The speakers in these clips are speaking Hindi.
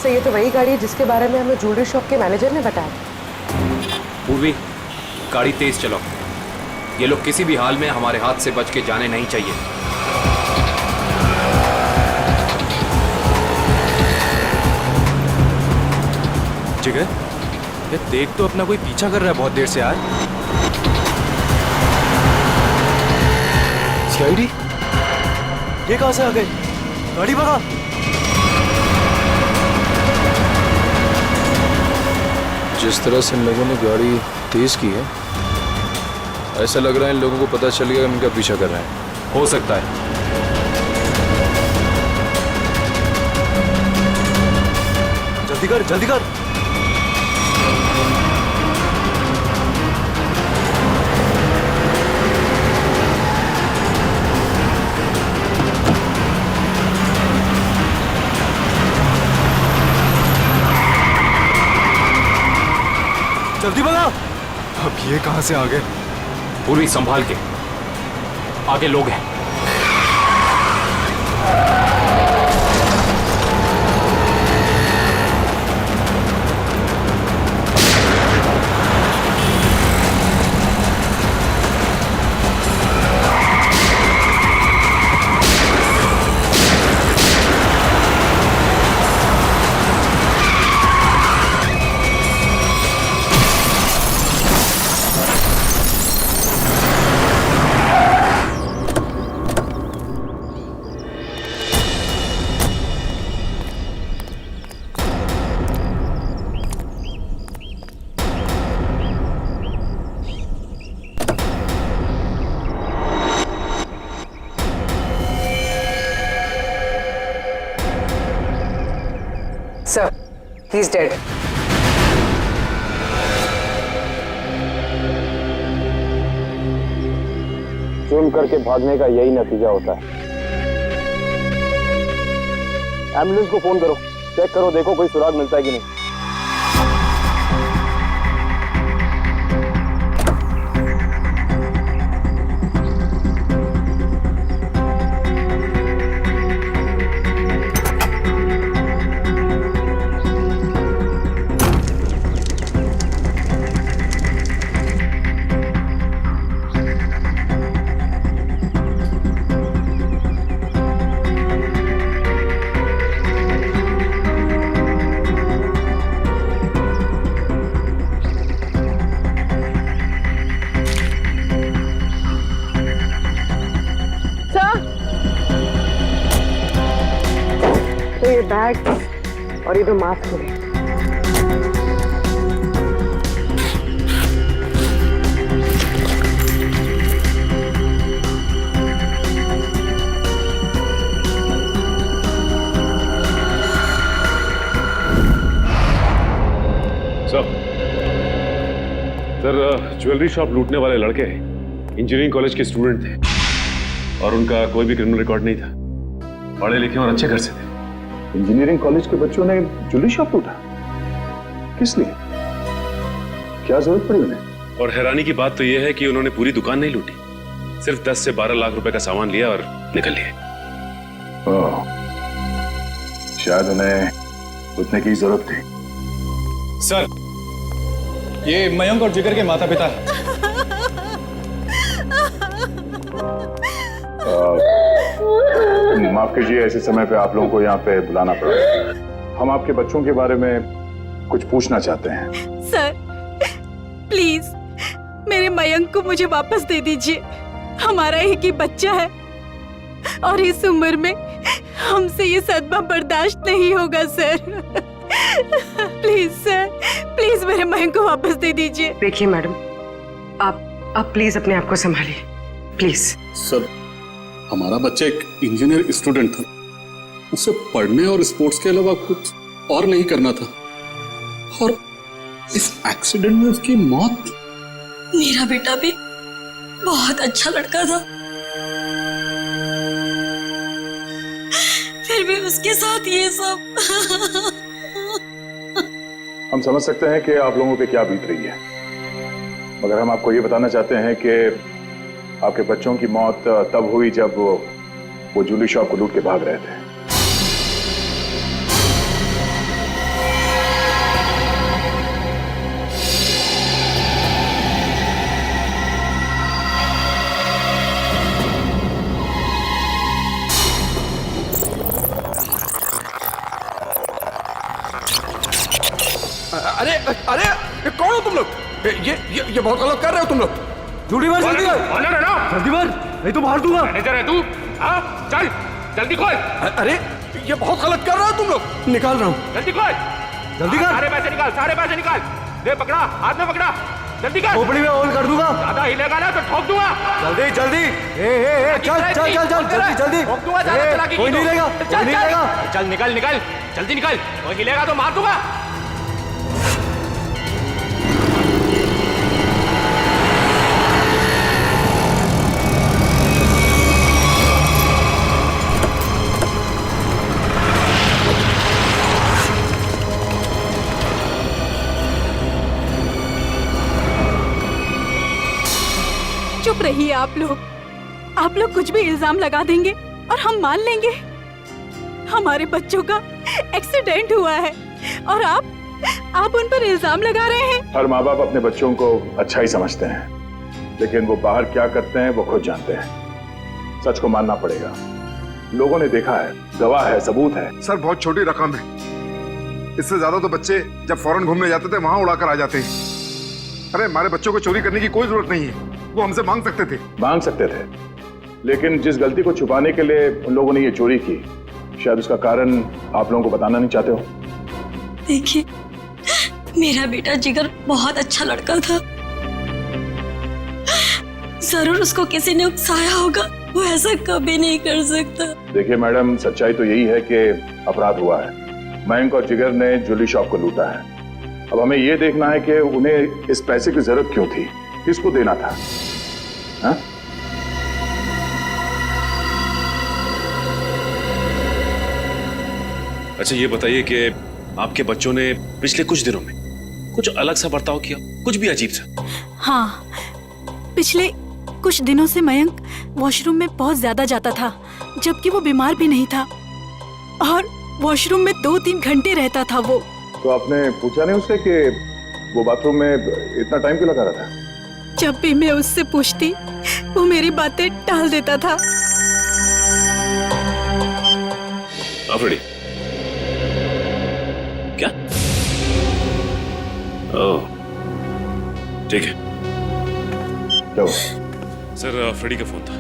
सर ये तो वही गाड़ी है जिसके बारे में हमें ज्वेलरी शॉप के मैनेजर ने बताया। पूर्वी, गाड़ी तेज चलाओ। ये लोग किसी भी हाल में हमारे हाथ से बच के जाने नहीं चाहिए। जिगर, ये देख तो अपना कोई पीछा कर रहा है बहुत देर से यार। सीआईडी? ये कहां से आ गए? गाड़ी भगा। जिस तरह से इन लोगों ने गाड़ी तेज की है, ऐसा लग रहा है इन लोगों को पता चल गया हम इनका पीछा कर रहे हैं। हो सकता है। जल्दी कर, जल्दी कर। जल्दी भगा। अब ये कहां से आ गए? पूर्वी संभाल के, आगे लोग हैं। Sir, he's dead. जुर्म करके भागने का यही नतीजा होता है। एम्बुलेंस को फोन करो, चेक करो, देखो कोई सुराग मिलता है कि नहीं। तो ये बैग और ये दो मास्क हो गए। सर, ज्वेलरी शॉप लूटने वाले लड़के इंजीनियरिंग कॉलेज के स्टूडेंट थे और उनका कोई भी क्रिमिनल रिकॉर्ड नहीं था। पढ़े लिखे और अच्छे घर से थे। इंजीनियरिंग कॉलेज के बच्चों ने ज्वेलरी शॉप लूटा? किस लिए? क्या जरूरत पड़ी उन्हें? और हैरानी की बात तो यह है कि उन्होंने पूरी दुकान नहीं लूटी, सिर्फ 10 से 12 लाख रुपए का सामान लिया और निकल लिए। शायद उन्हें उतने की जरूरत थी। सर, ये मयंक और जिगर के माता पिता हैं। माफ कीजिए, ऐसे समय पे आप लोगों को यहाँ पे बुलाना पड़ा। हम आपके बच्चों के बारे में कुछ पूछना चाहते हैं। सर, प्लीज मेरे मयंक को मुझे वापस दे दीजिए। हमारा एक ही बच्चा है और इस उम्र में हमसे ये सदमा बर्दाश्त नहीं होगा सर। प्लीज सर, प्लीज मेरे मयंक को वापस दे दीजिए। देखिए मैडम, आप प्लीज अपने आप को संभालिए, प्लीज। सर, हमारा बच्चा एक इंजीनियर स्टूडेंट था, उसे पढ़ने और स्पोर्ट्स के अलावा कुछ और नहीं करना था और इस एक्सीडेंट में उसकी मौत। मेरा बेटा भी बहुत अच्छा लड़का था, फिर भी उसके साथ ये सब। हम समझ सकते हैं कि आप लोगों पे क्या बीत रही है, मगर हम आपको ये बताना चाहते हैं कि आपके बच्चों की मौत तब हुई जब वो ज्वेलरी शॉप को लूट के भाग रहे थे। अरे अरे ये कौन हो तुम लोग? ये बहुत गलत कर रहे हो तुम लोग। जल्दी मार, जल्दी मार, ऑनर है ना? जल्दी मार, नहीं तो मार दूंगा। मैनेजर है तू? हाँ चल जल्दी खोल, अरे ये बहुत गलत कर रहे हो तुम लोग। निकाल रहा हूँ, जल्दी खोल, जल्दी कर। सारे पैसे निकाल, सारे पैसे निकाल। दे पकड़ा, हाथ में पकड़ा, जल्दी कर। खोपड़ी में ऑन कर दूंगा। ज्यादा हिलेगा ना तो ठोक दूंगा। जल्दी जल्दी, चल चल चल चल जल्दी जल्दी। ठोक दूंगा, ज्यादा चलाकी की कोई नहीं तो। लेगा, चल, कोई नहीं चल। लेगा। चल निकल निकल, जल्दी निकल, कोई हिलेगा तो मार दूंगा। चुप रहिए आप लोग कुछ भी इल्जाम लगा देंगे और हम मान लेंगे। हमारे बच्चों का एक्सीडेंट हुआ है और आप उन पर इल्जाम लगा रहे हैं। हर माँ बाप अपने बच्चों को अच्छा ही समझते हैं, लेकिन वो बाहर क्या करते हैं वो खुद जानते हैं। सच को मानना पड़ेगा, लोगों ने देखा है, गवाह है, सबूत है। सर बहुत छोटी रकम है, इससे ज्यादा तो बच्चे जब फॉरेन घूमने जाते थे वहां उड़ाकर आ जाते हैं। अरे हमारे बच्चों को चोरी करने की कोई जरूरत नहीं है, वो हमसे मांग सकते थे, लेकिन जिस गलती को छुपाने के लिए उन लोगों ने ये चोरी की, शायद उसका कारण आप लोगों को बताना नहीं चाहते हो। देखिए, मेरा बेटा जिगर बहुत अच्छा लड़का था, जरूर उसको किसी ने उकसाया होगा, वो ऐसा कभी नहीं कर सकता। देखिए मैडम, सच्चाई तो यही है कि अपराध हुआ है। मयंक और जिगर ने ज्वेलरी शॉप को लूटा है। अब हमें ये देखना है कि उन्हें इस पैसे की जरूरत क्यों थी, किसको देना था। हा? अच्छा ये बताइए कि आपके बच्चों ने पिछले कुछ दिनों में कुछ अलग सा बर्ताव किया, कुछ भी अजीब सा? हाँ, पिछले कुछ दिनों से मयंक वॉशरूम में बहुत ज्यादा जाता था, जबकि वो बीमार भी नहीं था, और वॉशरूम में 2-3 घंटे रहता था वो। तो आपने पूछा नहीं उससे कि वो बाथरूम में इतना टाइम क्यों लगा रहा था? जब भी मैं उससे पूछती, वो मेरी बातें टाल देता था। अफरीदी, क्या? ओह, ठीक है। क्यों? सर अफरीदी का फोन था।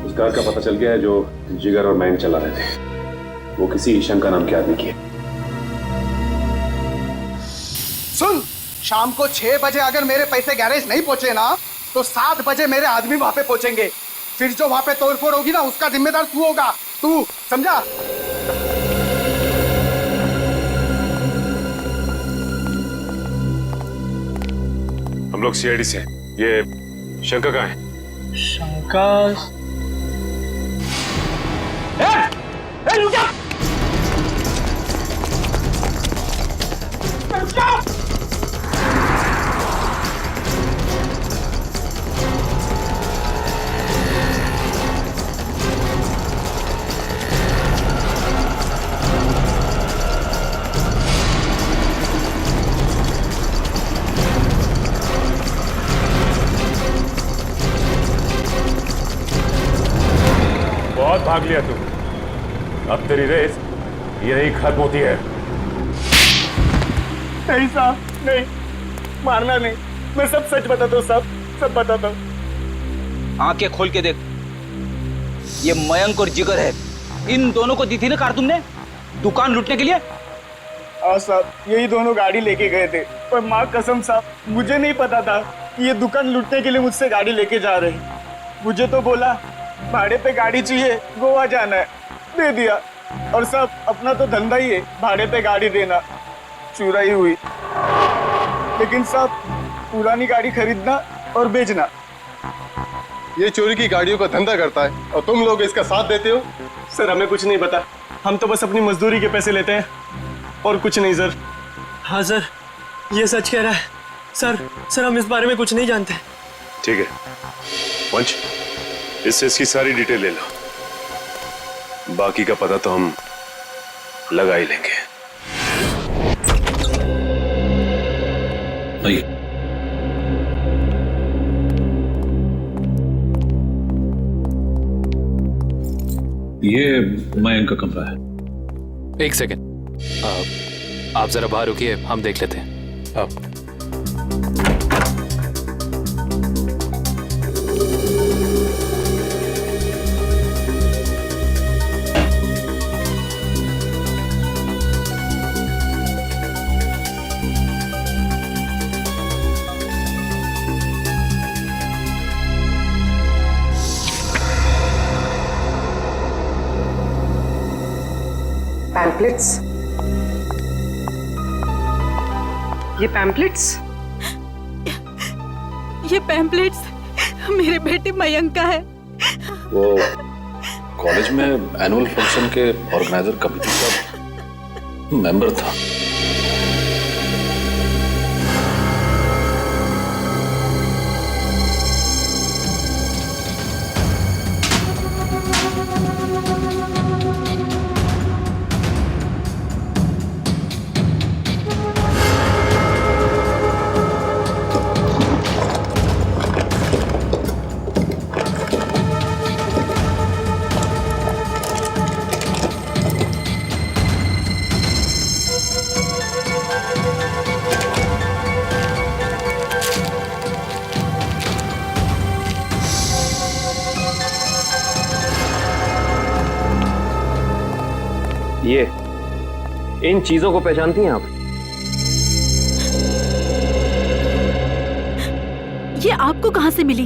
उस कार का पता चल गया है जो जिगर और मयंक चला रहे थे। वो किसी ईशन का नाम के आदमी की है। सुन, शाम को 6 बजे अगर मेरे पैसे गैरेज नहीं पहुंचे ना, तो 7 बजे मेरे आदमी वहां पे पहुंचेंगे। फिर जो वहां पे तोड़फोड़ होगी ना, उसका जिम्मेदार तू होगा। तू समझा? हम लोग सीआईडी से हैं। ये शंकर कहाँ है? शंकर? रुक जा! बहुत भाग लिया तू, अब तेरी रेस यही खत्म होती है। नहीं साहब, नहीं, मारना नहीं। मैं सब सच बताता हूँ साहब, सब बताता हूँ। आंखें खोल के देख, ये मयंक और जिगर है। इन दोनों को दी थी ना कार तुमने दुकान लूटने के लिए? हाँ साहब, यही दोनों गाड़ी लेके गए थे, पर माँ कसम साहब, मुझे नहीं पता था कि ये दुकान लूटने के लिए मुझसे गाड़ी लेके जा रहे हैं। मुझे तो बोला भाड़े पे गाड़ी चाहिए, गोवा जाना है, दे दिया। और साहब, अपना तो धंधा ही है भाड़े पे गाड़ी देना। चुराई हुई, लेकिन साहब पुरानी गाड़ी खरीदना और बेचना। ये चोरी की गाड़ियों का धंधा करता है और तुम लोग इसका साथ देते हो। सर हमें कुछ नहीं पता, हम तो बस अपनी मजदूरी के पैसे लेते हैं और कुछ नहीं सर। हाँ सर, ये सच कह रहा है। सर हम इस बारे में कुछ नहीं जानते। ठीक है पंच, इससे इसकी सारी डिटेल ले लो, बाकी का पता तो हम लगा ही लेंगे। ये मयंक का कमरा है। एक सेकेंड, आप जरा बाहर रुकिए, हम देख लेते हैं। आप पैम्पलेट्स, ये पैम्पलेट्स, ये पैम्पलेट्स मेरे बेटे मयंक का है। वो कॉलेज में एनुअल फंक्शन के ऑर्गेनाइजर कमेटी का मेंबर था। ये इन चीजों को पहचानती हैं आप? ये आपको कहां से मिली?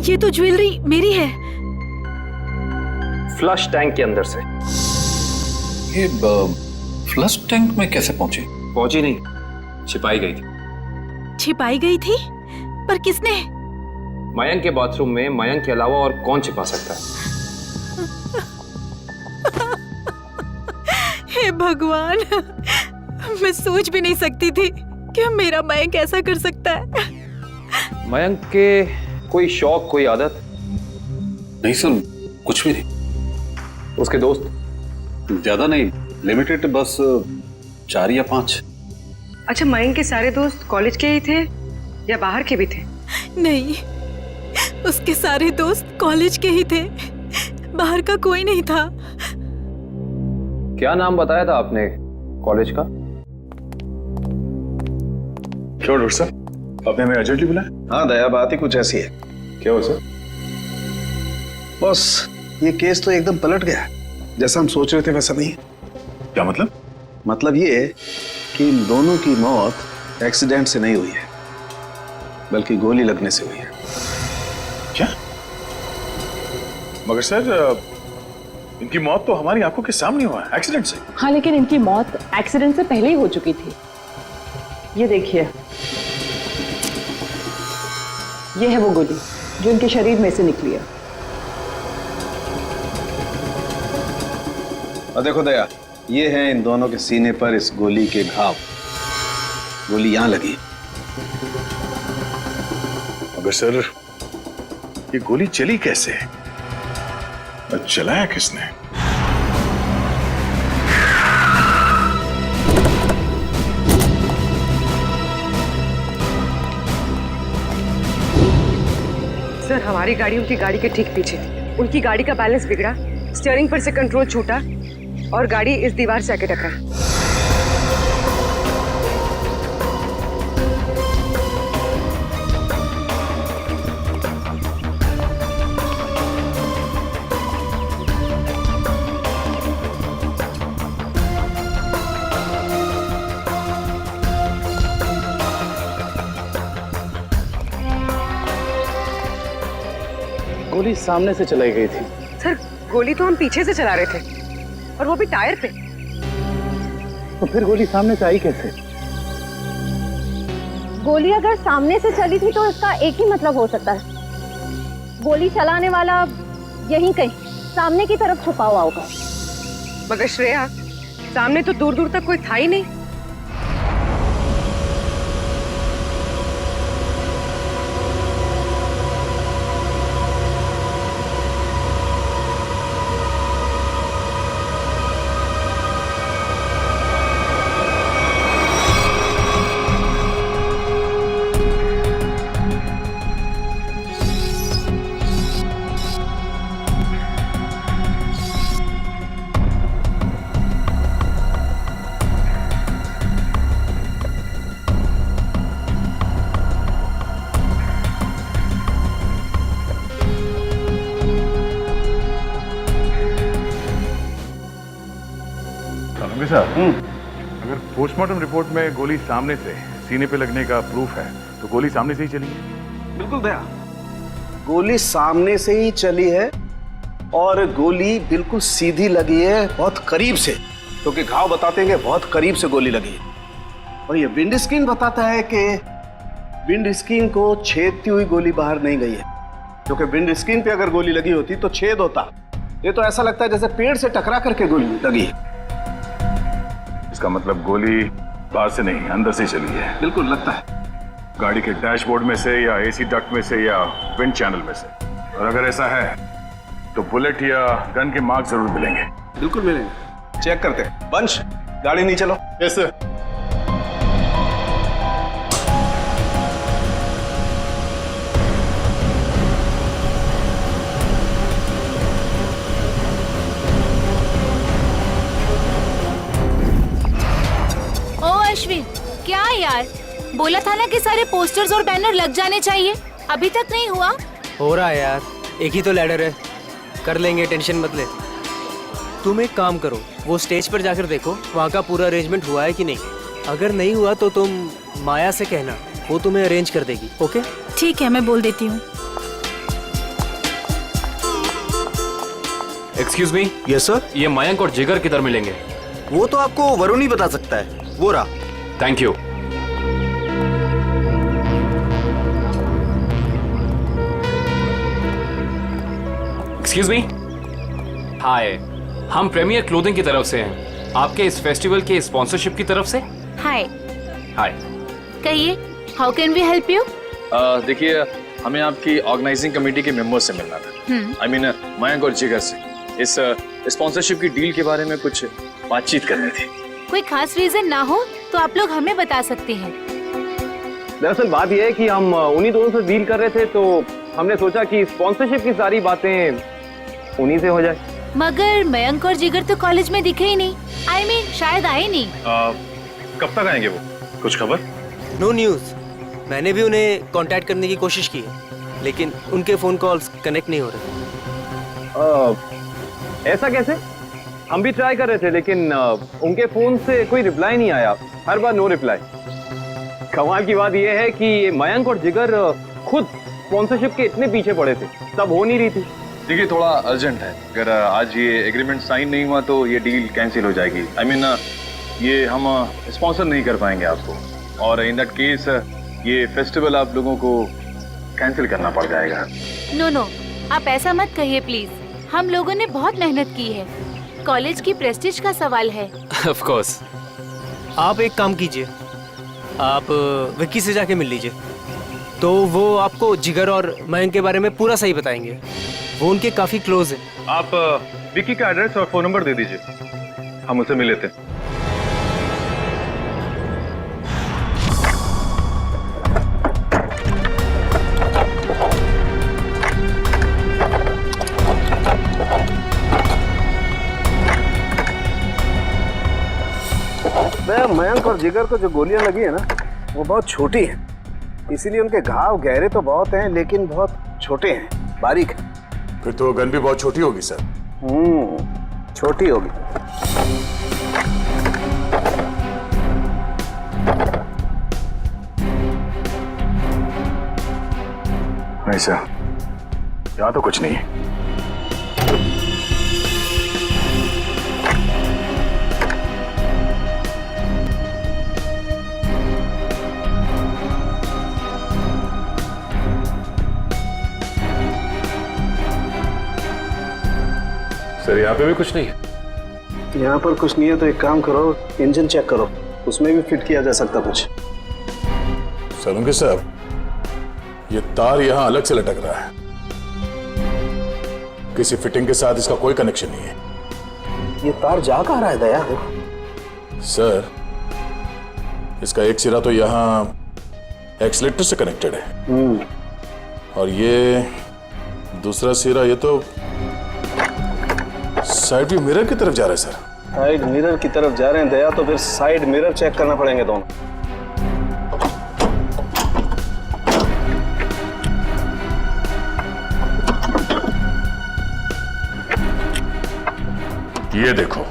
ये तो ज्वेलरी मेरी है। फ्लश टैंक के अंदर से। ये फ्लश टैंक में कैसे पहुंची? पहुंची नहीं, छिपाई गई थी। छिपाई गई थी? पर किसने? मयंक के बाथरूम में मयंक के अलावा और कौन छिपा सकता है? हे भगवान, मैं सोच भी नहीं सकती थी कि मेरा मयंक ऐसा कर सकता है। मयंक के कोई शौक, कोई आदत? नहीं सर, कुछ भी नहीं। उसके दोस्त? ज्यादा नहीं, लिमिटेड, बस 4 या 5। अच्छा, मयंक के सारे दोस्त कॉलेज के ही थे या बाहर के भी थे? नहीं, उसके सारे दोस्त कॉलेज के ही थे, बाहर का कोई नहीं था। क्या नाम बताया था आपने कॉलेज का? क्यों डॉक्टर साहब, आपने हमें अर्जेंटली बुलाया? हाँ दया, बात ही कुछ ऐसी है। क्या हुआ सर? बस ये केस तो एकदम पलट गया, जैसा हम सोच रहे थे वैसा नहीं। क्या मतलब? मतलब ये है कि इन दोनों की मौत एक्सीडेंट से नहीं हुई है, बल्कि गोली लगने से हुई है। क्या? मगर सर, इनकी मौत तो हमारी आंखों के सामने हुआ है, एक्सीडेंट से। हाँ, लेकिन इनकी मौत एक्सीडेंट से पहले ही हो चुकी थी। ये देखिए, ये है वो गोली जो इनके शरीर में से निकली है। और देखो दया, ये है इन दोनों के सीने पर इस गोली के घाव। गोली यहां लगी। मगर सर, ये गोली चली कैसे? और चलाया किसने? सर, हमारी गाड़ी उनकी गाड़ी के ठीक पीछे थी। उनकी गाड़ी का बैलेंस बिगड़ा, स्टीयरिंग पर से कंट्रोल छूटा और गाड़ी इस दीवार से आके टकरा। गोली सामने से चलाई गई थी। सर, गोली तो हम पीछे से चला रहे थे, और वो भी टायर पे। तो फिर गोली सामने से आई कैसे? गोली अगर सामने से चली थी तो इसका एक ही मतलब हो सकता है, गोली चलाने वाला यहीं कहीं सामने की तरफ छुपा हुआ होगा। मगर श्रेया, सामने तो दूर दूर तक कोई था ही नहीं। साहब, अगर पोस्टमार्टम रिपोर्ट में गोली सामने से सीने पे लगने का प्रूफ है तो गोली सामने से ही चली है। बिल्कुल भैया, गोली सामने से ही चली है और गोली बिल्कुल सीधी लगी है, बहुत करीब से, क्योंकि घाव बताते हैं कि बहुत करीब से गोली लगी है। और ये विंड स्क्रीन बताता है कि विंड स्क्रीन को छेदती हुई गोली बाहर नहीं गई है, क्योंकि विंड स्क्रीन पे अगर गोली लगी होती तो छेद होता। ये तो ऐसा लगता है जैसे पेड़ से टकरा करके गोली लगी है। इसका मतलब गोली बाहर से नहीं, अंदर से चली है। बिल्कुल लगता है। गाड़ी के डैशबोर्ड में से या एसी डक्ट में से या विंड चैनल में से। और अगर ऐसा है तो बुलेट या गन के मार्क जरूर मिलेंगे। बिल्कुल मिलेंगे, चेक करते हैं। वंश, गाड़ी नहीं चलो। Yes sir. अश्विन, क्या यार, बोला था ना कि सारे पोस्टर्स और बैनर लग जाने चाहिए, अभी तक नहीं हुआ। हो रहा है यार, एक ही तो लैडर है, कर लेंगे, टेंशन मत ले। तुम एक काम करो, वो स्टेज पर जाकर देखो वहाँ का पूरा अरेंजमेंट हुआ है कि नहीं। अगर नहीं हुआ तो तुम माया से कहना, वो तुम्हें अरेंज कर देगी। ओके ठीक है, मैं बोल देती हूँ। Excuse me. Yes sir. ये मयंक और जिगर किधर मिलेंगे? वो तो आपको वरुण ही बता सकता है, वो रहा। Thank you. Excuse me. Hi, हम प्रीमियर क्लोथिंग की तरफ से हैं, आपके इस फेस्टिवल के स्पॉन्सरशिप की तरफ से। हाय। हाय। कहिए, how can we help you? देखिए, हमें आपकी ऑर्गेनाइजिंग कमेटी के मेंबर से मिलना था। आई मीन मयंक और जिगर से। इस स्पॉन्सरशिप की डील के बारे में कुछ बातचीत करनी थी। कोई खास रीजन ना हो तो आप लोग हमें बता सकते हैं। दरअसल बात यह है कि हम उन्हीं दोनों से डील कर रहे थे, तो हमने सोचा कि स्पॉन्सरशिप की सारी बातें उन्हीं से हो जाए। मगर मयंक और जिगर तो कॉलेज में दिखे ही नहीं। आई मीन शायद आए नहीं। कब तक आएंगे वो? कुछ खबर? No news. मैंने भी उन्हें कांटेक्ट करने की कोशिश की है, लेकिन उनके फोन कॉल्स कनेक्ट नहीं हो रहे। ऐसा कैसे? हम भी ट्राई कर रहे थे, लेकिन उनके फोन से कोई रिप्लाई नहीं आया, हर बार नो रिप्लाई। कमाल की बात यह है कि ये मयंक और जिगर खुद स्पॉन्सरशिप के इतने पीछे पड़े थे, तब हो नहीं रही थी। देखिए, थोड़ा अर्जेंट है। अगर आज ये एग्रीमेंट साइन नहीं हुआ तो ये डील कैंसिल हो जाएगी। आई मीन ये हम स्पॉन्सर नहीं कर पाएंगे आपको, और इन दैट केस ये फेस्टिवल आप लोगों को कैंसिल करना पड़ जाएगा। नो नो, आप ऐसा मत कहिए प्लीज। हम लोगों ने बहुत मेहनत की है, कॉलेज की प्रेस्टीज का सवाल है। Of course. आप एक काम कीजिए, आप विक्की से जाके मिल लीजिए, तो वो आपको जिगर और मयंक के बारे में पूरा सही बताएंगे। वो उनके काफी क्लोज हैं। आप विक्की का एड्रेस और फोन नंबर दे दीजिए, हम उसे मिल लेते हैं। मयंक और जिगर को जो गोलियां लगी है ना, वो बहुत छोटी हैं, इसीलिए उनके घाव गहरे तो बहुत हैं, लेकिन बहुत छोटे हैं, बारीक हैं। फिर तो गन भी बहुत छोटी होगी सर। छोटी होगी। नहीं सर, यहाँ तो कुछ नहीं है। सर, यहाँ पे भी कुछ नहीं है। यहाँ पर कुछ नहीं है तो एक काम करो, इंजन चेक करो, उसमें भी फिट किया जा सकता कुछ। सलूंगे साहब, ये तार यहाँ अलग से लटक रहा है, किसी फिटिंग के साथ इसका कोई कनेक्शन नहीं है। ये तार जा कहाँ रहा है दया? सर, इसका एक सिरा तो यहाँ एक्सीलेटर से कनेक्टेड है, और ये दूसरा सिरा ये तो साइड व्यू मिरर की तरफ जा रहा है सर। साइड मिरर की तरफ जा रहे हैं दया, तो फिर साइड मिरर चेक करना पड़ेंगे दोनों। ये देखो,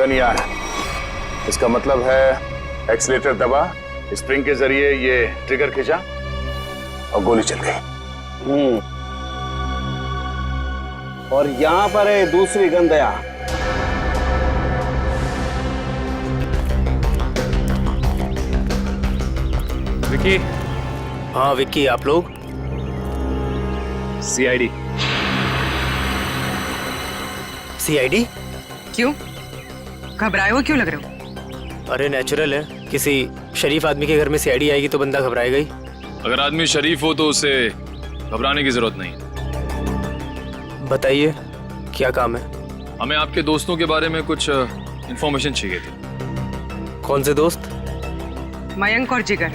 नहीं आ रहा। इसका मतलब है एक्सीलेटर दबा, स्प्रिंग के जरिए ये ट्रिगर खींचा और गोली चल गई। और यहां पर है दूसरी गन दया। विकी। हाँ विक्की, आप लोग? सीआईडी। सीआईडी? क्यों? घबराए हो क्यों लग रहे हो? अरे नेचुरल है, किसी शरीफ आदमी के घर में सीआईडी आएगी तो बंदा घबराएगा ही। अगर आदमी शरीफ हो तो उसे घबराने की जरूरत नहीं। बताइए क्या काम है? हमें आपके दोस्तों के बारे में कुछ इंफॉर्मेशन चाहिए थी। कौन से दोस्त? मयंक और जिगर।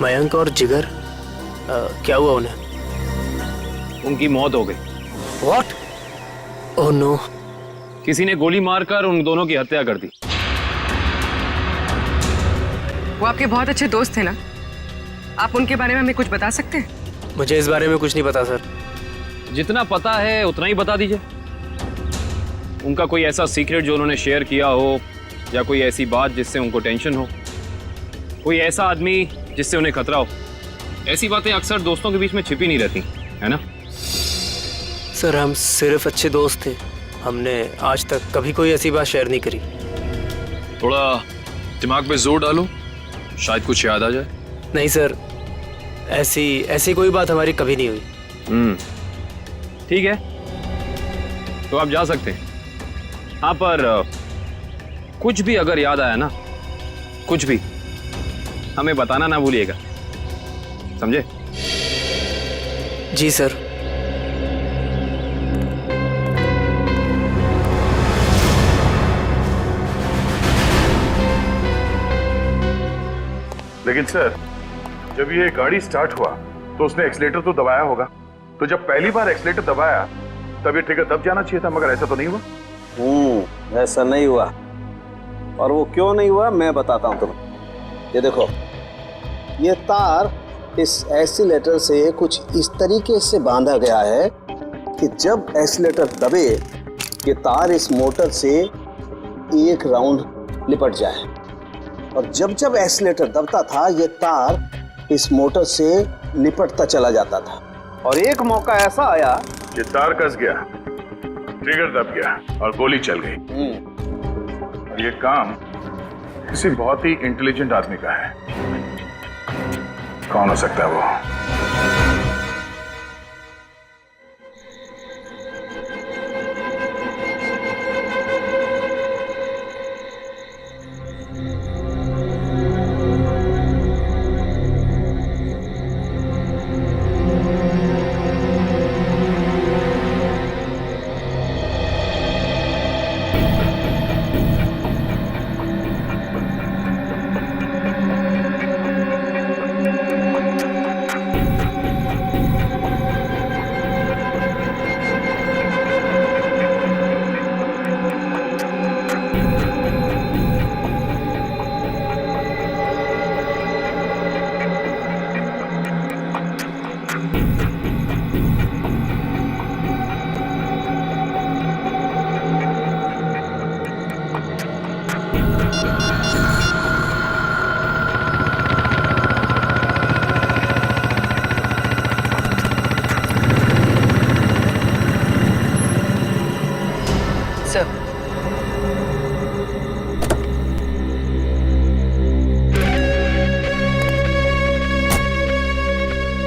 मयंक और जिगर? क्या हुआ उन्हें? उनकी मौत हो गई। What? Oh no! किसी ने गोली मारकर उन दोनों की हत्या कर दी। वो आपके बहुत अच्छे दोस्त थे ना? आप उनके बारे में हमें कुछ बता सकते हैं? मुझे इस बारे में कुछ नहीं पता सर। जितना पता है उतना ही बता दीजिए। उनका कोई ऐसा सीक्रेट जो उन्होंने शेयर किया हो, या कोई ऐसी बात जिससे उनको टेंशन हो, कोई ऐसा आदमी जिससे उन्हें खतरा हो। ऐसी बातें अक्सर दोस्तों के बीच में छिपी नहीं रहती, है ना? सर हम सिर्फ अच्छे दोस्त थे, हमने आज तक कभी कोई ऐसी बात शेयर नहीं करी। थोड़ा दिमाग पे जोर डालो, शायद कुछ याद आ जाए। नहीं सर, ऐसी कोई बात हमारी कभी नहीं हुई। ठीक है, तो आप जा सकते हैं। हाँ, पर कुछ भी अगर याद आया ना, कुछ भी, हमें बताना ना भूलिएगा, समझे? जी सर। लेकिन सर, जब ये गाड़ी स्टार्ट हुआ तो उसने एक्सीलेटर तो दबाया होगा, तो जब पहली बार एक्सीलेटर दबाया तब ये ट्रिगर दब जाना चाहिए था, मगर ऐसा तो नहीं हुआ। ऐसा नहीं हुआ। और वो क्यों नहीं हुआ मैं बताता हूं तुम्हें। ये देखो, ये तार इस एक्सीलेटर से कुछ इस तरीके से बांधा गया है कि जब एक्सीलेटर दबे ये तार इस मोटर से एक राउंड लिपट जाए, और जब जब एक्सीलेटर दबता था ये तार इस मोटर से लिपटता चला जाता था। और एक मौका ऐसा आया ये तार कस गया, ट्रिगर दब गया और गोली चल गई। और ये काम किसी बहुत ही इंटेलिजेंट आदमी का है। कौन हो सकता है वो?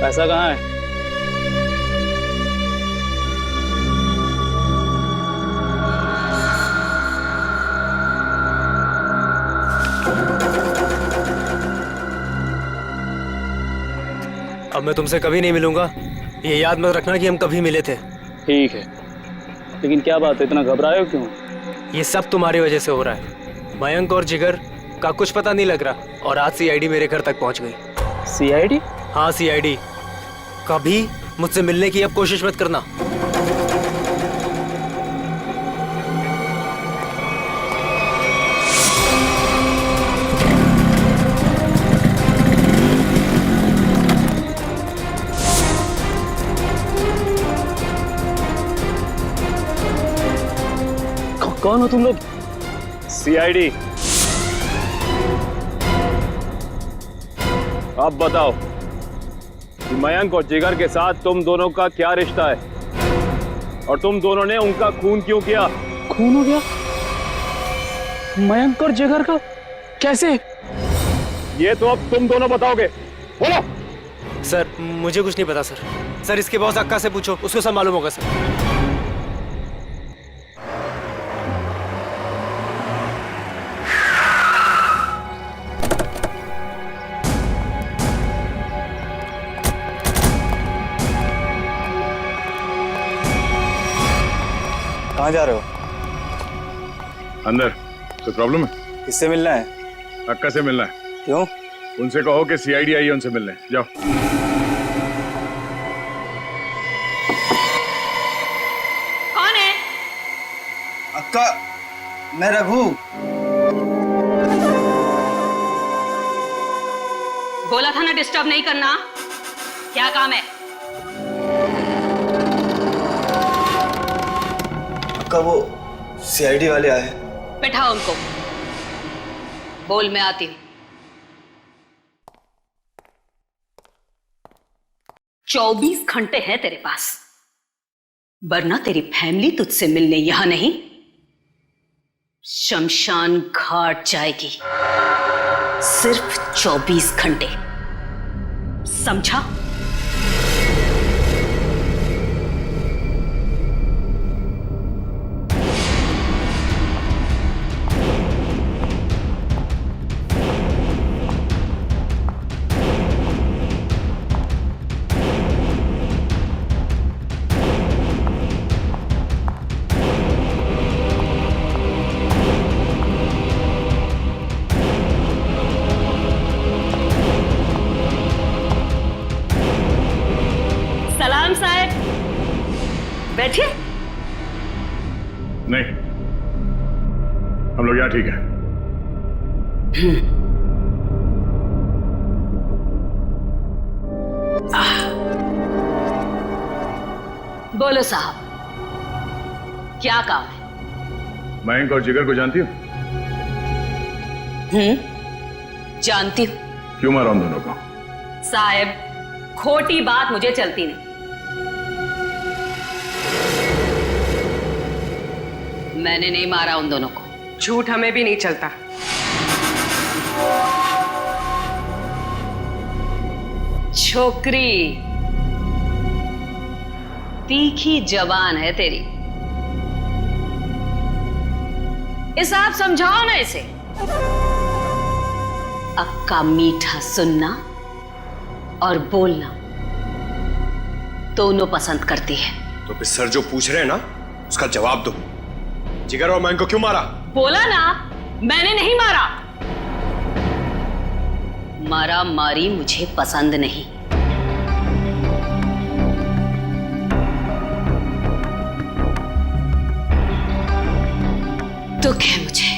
पैसा कहाँ है? अब मैं तुमसे कभी नहीं मिलूंगा, ये याद मत रखना कि हम कभी मिले थे। ठीक है, लेकिन क्या बात है, इतना घबराए हो क्यों? ये सब तुम्हारी वजह से हो रहा है। मयंक और जिगर का कुछ पता नहीं लग रहा, और आज सीआईडी मेरे घर तक पहुंच गई। सीआईडी? हाँ सीआईडी। कभी मुझसे मिलने की अब कोशिश मत करना। कौन हो तुम लोग? सीआईडी। अब बताओ कि मयंक और जिगर के साथ तुम दोनों का क्या रिश्ता है और तुम दोनों ने उनका खून क्यों किया? खून हो गया मयंक और जिगर का? कैसे? ये तो अब तुम दोनों बताओगे। बोलो। सर मुझे कुछ नहीं पता सर। सर इसके बॉस अक्का से पूछो, उसको सब मालूम होगा सर। कहाँ जा रहे हो? अंदर। कोई प्रॉब्लम है? किससे मिलना है? अक्का से मिलना है। क्यों? उनसे कहो कि सीआईडी आई है, उनसे मिलने। जाओ। कौन है? अक्का, मैं रघु। बोला था ना डिस्टर्ब नहीं करना। क्या काम है? अक्का वो सीआईडी वाले आए। बैठाओ उनको। बोल, मैं आती हूँ। 24 घंटे हैं तेरे पास, वरना तेरी फैमिली तुझसे मिलने यहां नहीं, शमशान घाट जाएगी। सिर्फ 24 घंटे, समझा? सलाम साहब, बैठिए। नहीं, हम लोग यहाँ ठीक है। बोलो साहब, क्या काम है? मयंक और जिगर को जानती हो? जानती हूँ। क्यों मारा उन दोनों को? साहब, खोटी बात मुझे चलती नहीं। मैंने नहीं मारा उन दोनों को। झूठ हमें भी नहीं चलता। छोकरी तीखी जबान है तेरी, इसे आप समझाओ ना इसे। अक्का मीठा सुनना और बोलना दोनों पसंद करती है। तो फिर सर जो पूछ रहे हैं ना, उसका जवाब दो। जिगर और मयंक को क्यों मारा? बोला ना, मैंने नहीं मारा। मारा मारी मुझे पसंद नहीं। दुख है मुझे,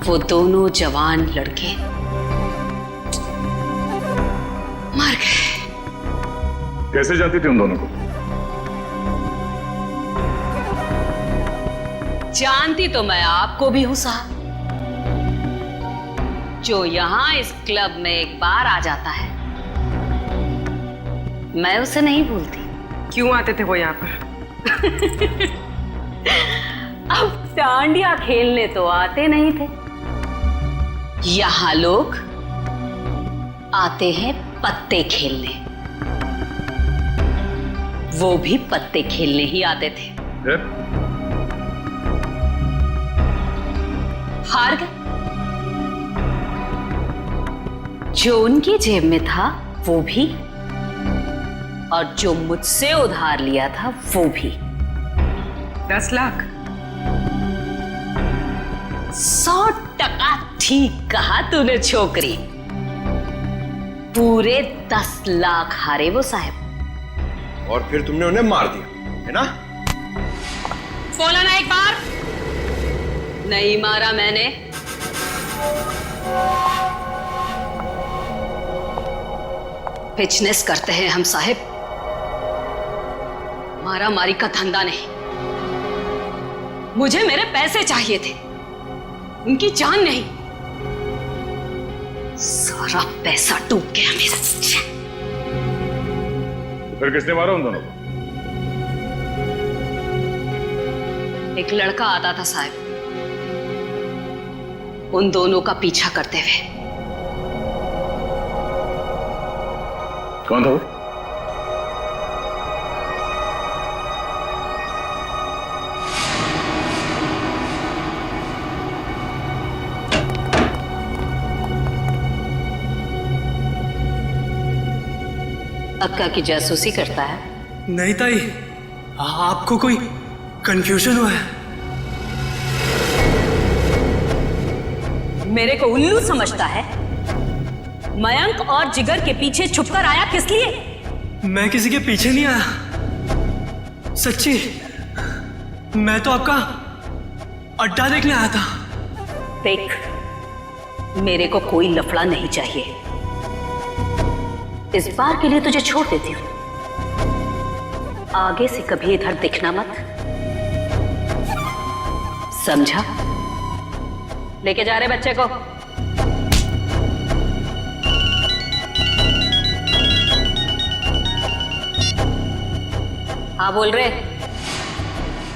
वो दोनों जवान लड़के मर गए। कैसे जानती थी उन दोनों को? जानती तो मैं आपको भी हूं साहब। जो यहां इस क्लब में एक बार आ जाता है, मैं उसे नहीं भूलती। क्यों आते थे वो यहाँ पर? अब डांडिया खेलने तो आते नहीं थे। यहां लोग आते हैं पत्ते खेलने। वो भी पत्ते खेलने ही आते थे। हार गए। जो उनकी जेब में था वो भी, और जो मुझसे उधार लिया था वो भी। 10 लाख? 100% ठीक कहा तूने छोकरी। पूरे 10 लाख हारे वो साहब। और फिर तुमने उन्हें मार दिया, है ना? बोला ना एक बार। नहीं मारा मैंने। बिजनेस करते हैं हम साहब, मारा मारी का धंधा नहीं। मुझे मेरे पैसे चाहिए थे, उनकी जान नहीं। सारा पैसा डूब गया मेरा। फिर किसने मारा उन दोनों को? एक लड़का आता था साहब, उन दोनों का पीछा करते हुए। कौन था वो? अक्का की जासूसी करता है? नहीं ताई, आपको कोई कंफ्यूजन हुआ है? मेरे को उल्लू समझता है? मयंक और जिगर के पीछे छुपकर आया किस लिए? मैं किसी के पीछे नहीं आया, सच्ची। मैं तो आपका अड्डा देखने आया था। देख, मेरे को कोई लफड़ा नहीं चाहिए। इस बार के लिए तुझे छोड़ देती हूँ, आगे से कभी इधर दिखना मत, समझा? लेके जा रहे बच्चे को। हाँ बोल रहे।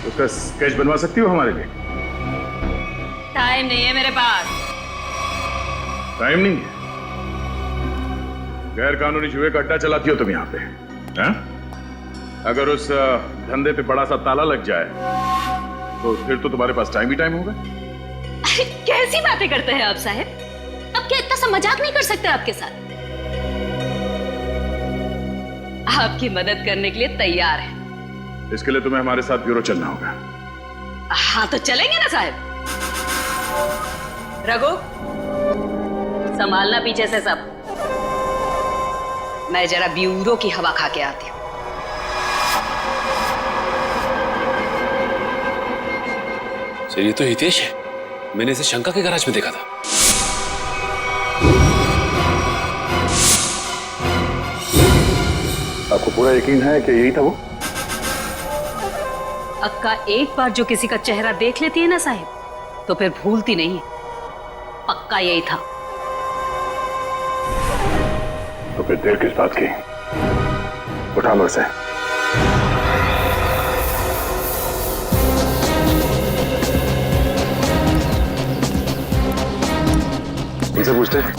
उसका स्केच बनवा सकती हो हमारे लिए? टाइम नहीं है मेरे पास। टाइम नहीं है? गैर कानूनी जुए का अड्डा चलाती हो तुम यहाँ पे, हैं? अगर उस धंधे पे बड़ा सा ताला लग जाए तो फिर तो तुम्हारे पास टाइम ही टाइम होगा। कैसी बातें करते हैं आप साहब? अब क्या इतना सा मजाक नहीं कर सकते आपके साथ? आपकी मदद करने के लिए तैयार है। इसके लिए तुम्हें हमारे साथ ब्यूरो चलना होगा। हाँ तो चलेंगे ना साहब। रघु, संभालना पीछे से सब। मैं जरा ब्यूरो की हवा खा के आती हूँ। सर ये तो हितेश है, मैंने इसे शंका के गैराज में देखा था। आपको पूरा यकीन है कि यही था वो? अक्का एक बार जो किसी का चेहरा देख लेती है ना साहिब, तो फिर भूलती नहीं है। पक्का यही था। तो फिर देर किस बात की? उठा लो इसे। उनसे पूछते हैं।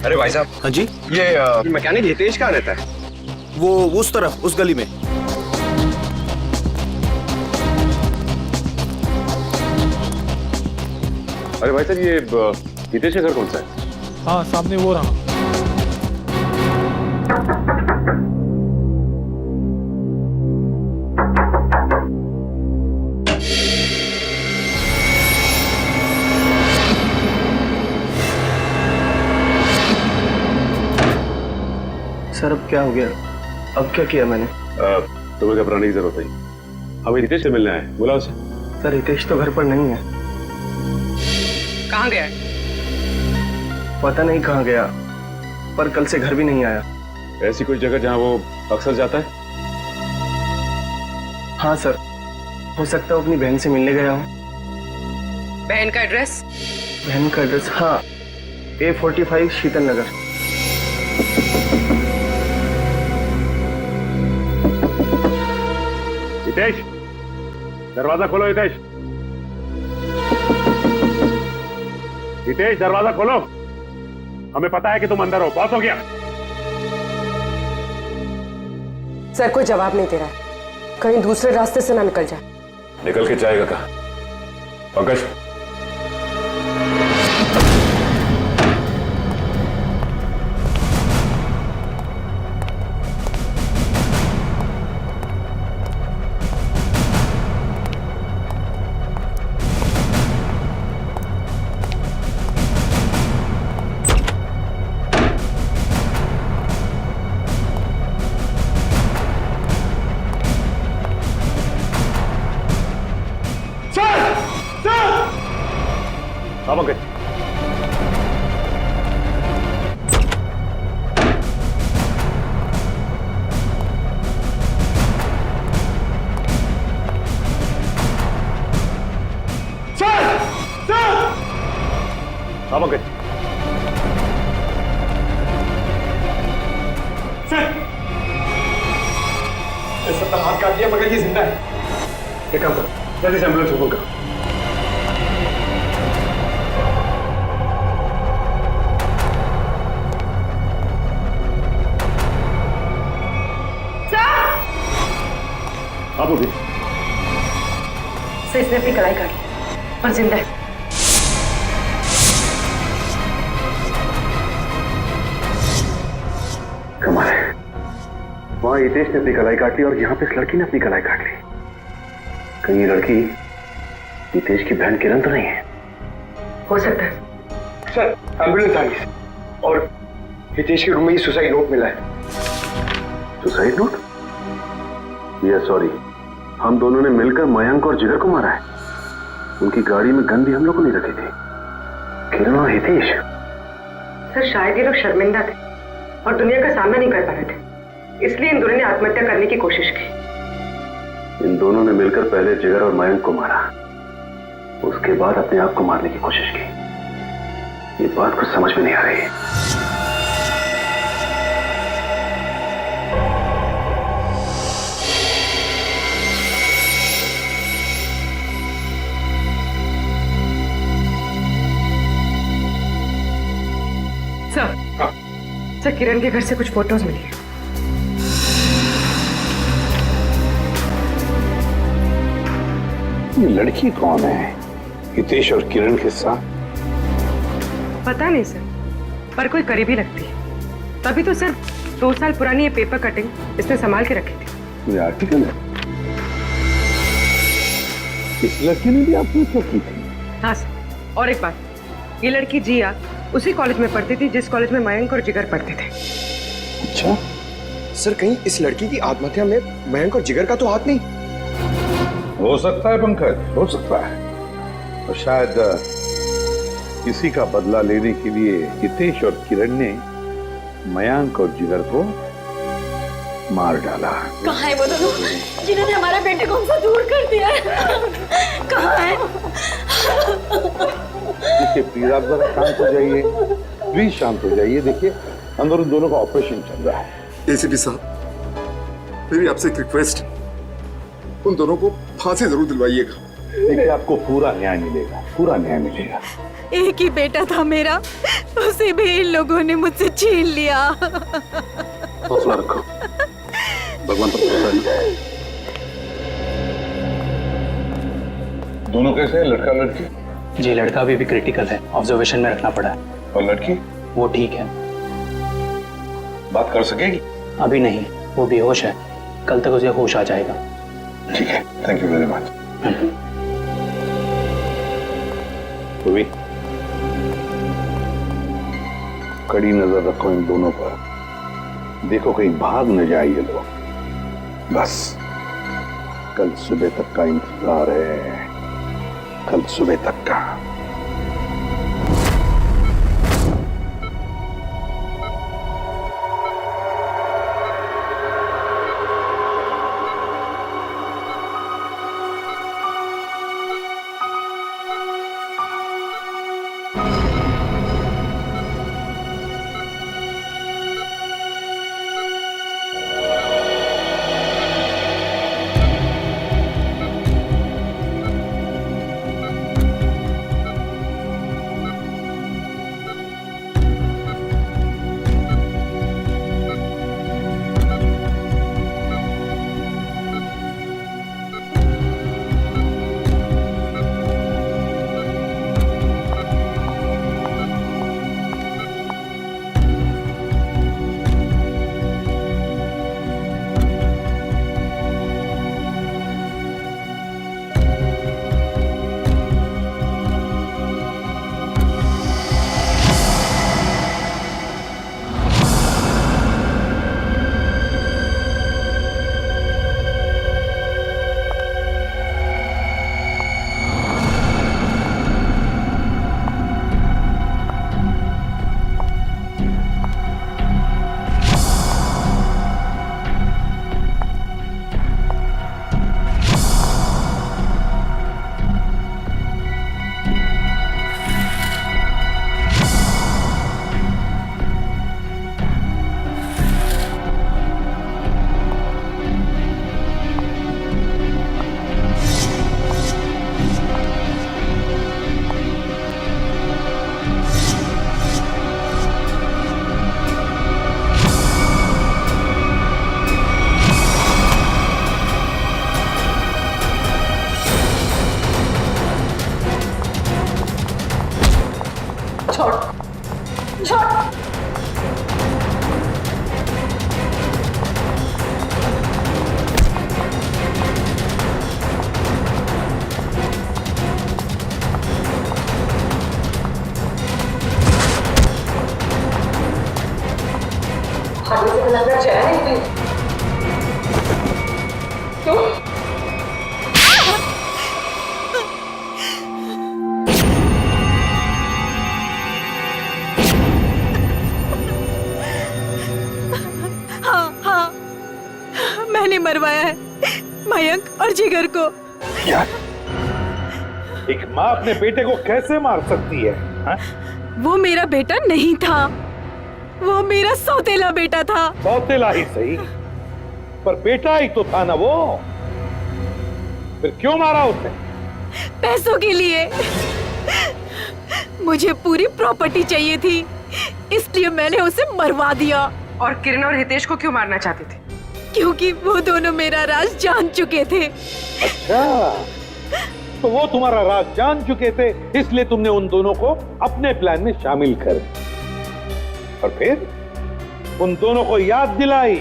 अरे भाई साहब। हाँ जी। ये मैकेनिक हितेश कहाँ रहता है? वो उस तरफ, उस गली में। अरे भाई साहब, ये हितेश का घर कौन सा है? हाँ सामने वो रहा। सर अब क्या हो गया? अब क्या किया मैंने? तुम्हें घबराने की जरूरत नहीं, हमें हितेश से मिलना है, बुला उसे। सर हितेश तो घर पर नहीं है। कहाँ गया? पता नहीं कहाँ गया, पर कल से घर भी नहीं आया। ऐसी कोई जगह जहाँ वो अक्सर जाता है? हाँ सर, हो सकता है अपनी बहन से मिलने गया हूँ। बहन का एड्रेस? बहन का एड्रेस, हाँ, A45 शीतल नगर। हितेश, दरवाजा खोलो। हितेश, हितेश दरवाजा खोलो। हमें पता है कि तुम अंदर हो। बहुत हो गया। सर कोई जवाब नहीं दे रहा है, कहीं दूसरे रास्ते से ना निकल जाए। निकल के जाएगा कहाँ? पंकज, पंकज, हाँ पंकज। सबका हाथ काट दिया मगर ये जिंदा है। एक काम करो, जल्दी से एम्बुलेंस को फोन करो। आप उठिए। सर इसने अपनी कलाई काट ली और जिंदा है। कमाल है, वहां हितेश ने अपनी कलाई काट ली और यहाँ पे इस लड़की ने अपनी कलाई काट ली। कहीं ये लड़की हितेश की बहन किरण तो नहीं है? हो सकता है। सर एम्बुलेंस आ गई और हितेश के रूम में ही सुसाइड नोट मिला है। Suicide note? यस सॉरी, हम दोनों ने मिलकर मयंक और जिगर को मारा है। उनकी गाड़ी में गन भी हम लोगों ने रखी थी। किरण और हितेश। सर शायद ये लोग शर्मिंदा थे और दुनिया का सामना नहीं कर पा रहे थे, इसलिए इन दोनों ने आत्महत्या करने की कोशिश की। इन दोनों ने मिलकर पहले जिगर और मयंक को मारा, उसके बाद अपने आप को मारने की कोशिश की। ये बात कुछ समझ में नहीं आ रही। सर किरण के घर से कुछ फोटोज मिली है। ये लड़की कौन है? हितेश और किरण के साथ? पता नहीं सर, पर कोई करीबी लगती है। तभी तो सर 2 साल पुरानी ये पेपर कटिंग इसने संभाल के रखी थी। ये आर्टिकल है? इस लड़की ने भी आत्महत्या की थी? हाँ सर, और एक बात, ये लड़की जिया उसी कॉलेज में पढ़ती थी जिस कॉलेज में मयंक और जिगर पढ़ते थे। अच्छा सर, कहीं इस लड़की की आत्महत्या में मयंक और जिगर का तो हाथ नहीं? हो सकता है पंकज, हो सकता है। और शायद किसी का बदला लेने के लिए हितेश और किरण ने मयंक और जिगर को मार डाला। कहाँ है वो दोनों जिन्होंने हमारे बेटे को हमसे दूर कर दिया है? कहाँ है? देखिए प्लीज आप जरा शांत हो जाइए, प्लीज शांत हो जाइए। देखिए अंदर उन दोनों का ऑपरेशन चल रहा है। एसीपी साहब, मेरी आपसे एक रिक्वेस्ट, उन दोनों को फांसी जरूर दिलवाइएगा। देखिए आपको पूरा न्याय मिलेगा, पूरा न्याय मिलेगा। एक ही बेटा था मेरा, उसे भी इन लोगों ने मुझसे छीन लिया। हौसला रखो, भगवान पर भरोसा है। दोनों कैसे हैं, लड़का लड़की? जी लड़का अभी भी क्रिटिकल है, ऑब्जर्वेशन में रखना पड़ा है। और लड़की? वो ठीक है, बात कर सकेगी? अभी नहीं, वो बेहोश है, कल तक उसे होश आ जाएगा। ठीक है, थैंक यू वेरी मच। कड़ी नजर रखो इन दोनों पर, देखो कहीं भाग न जाए ये लोग। बस कल सुबह तक का इंतजार है, कल सुबह तक का। इन्होंने मरवाया है मयंक और जिगर को। एक माँ अपने बेटे को कैसे मार सकती है हा? वो मेरा बेटा नहीं था, वो मेरा सौतेला बेटा था। सौतेला ही सही, पर बेटा ही तो था ना वो। फिर क्यों मारा उसने? पैसों के लिए। मुझे पूरी प्रॉपर्टी चाहिए थी, इसलिए मैंने उसे मरवा दिया। और किरण और हितेश को क्यों मारना चाहते थे? क्योंकि वो दोनों मेरा राज जान चुके थे। अच्छा, तो वो तुम्हारा राज जान चुके थे, इसलिए तुमने उन दोनों को अपने प्लान में शामिल कर, और फिर उन दोनों को याद दिलाई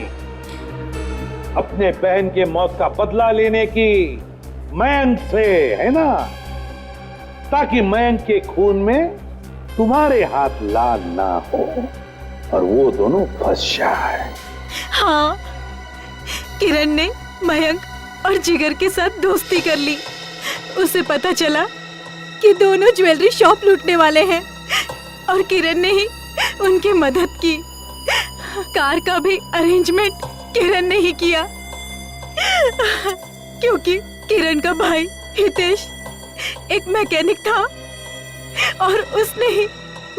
अपने बहन के मौत का बदला लेने की मयंक से, है ना? ताकि मयंक के खून में तुम्हारे हाथ लाल ना हो और वो दोनों फंस जाए। हाँ, किरण ने मयंक और जिगर के साथ दोस्ती कर ली। उसे पता चला कि दोनों ज्वेलरी शॉप लूटने वाले हैं और किरण ने ही उनकी मदद की। कार का भी अरेंजमेंट किरण ने ही किया, क्योंकि किरण का भाई हितेश एक मैकेनिक था और उसने ही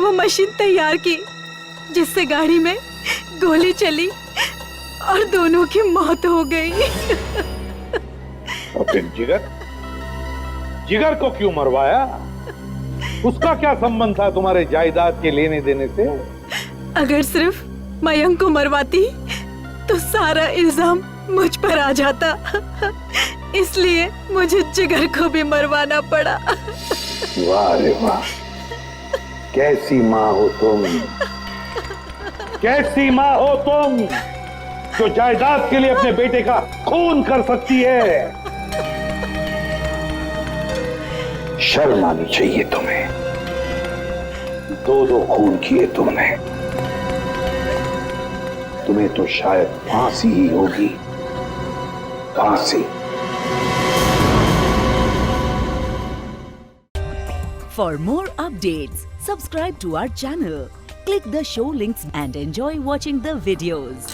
वो मशीन तैयार की जिससे गाड़ी में गोली चली और दोनों की मौत हो गई। और फिर जिगर को क्यों मरवाया? उसका क्या संबंध था तुम्हारे जायदाद के लेने देने से? अगर सिर्फ मयंक को मरवाती तो सारा इल्जाम मुझ पर आ जाता, इसलिए मुझे जिगर को भी मरवाना पड़ा। वाह रे वाह, कैसी माँ हो तुम, कैसी माँ हो तुम जो जायदाद के लिए अपने बेटे का खून कर सकती है। शर्म आनी चाहिए तुम्हें, दो खून किए तुमने। तुम्हें तो शायद फांसी ही होगी, फांसी। For more updates, subscribe to our channel, click the show links and enjoy watching the videos.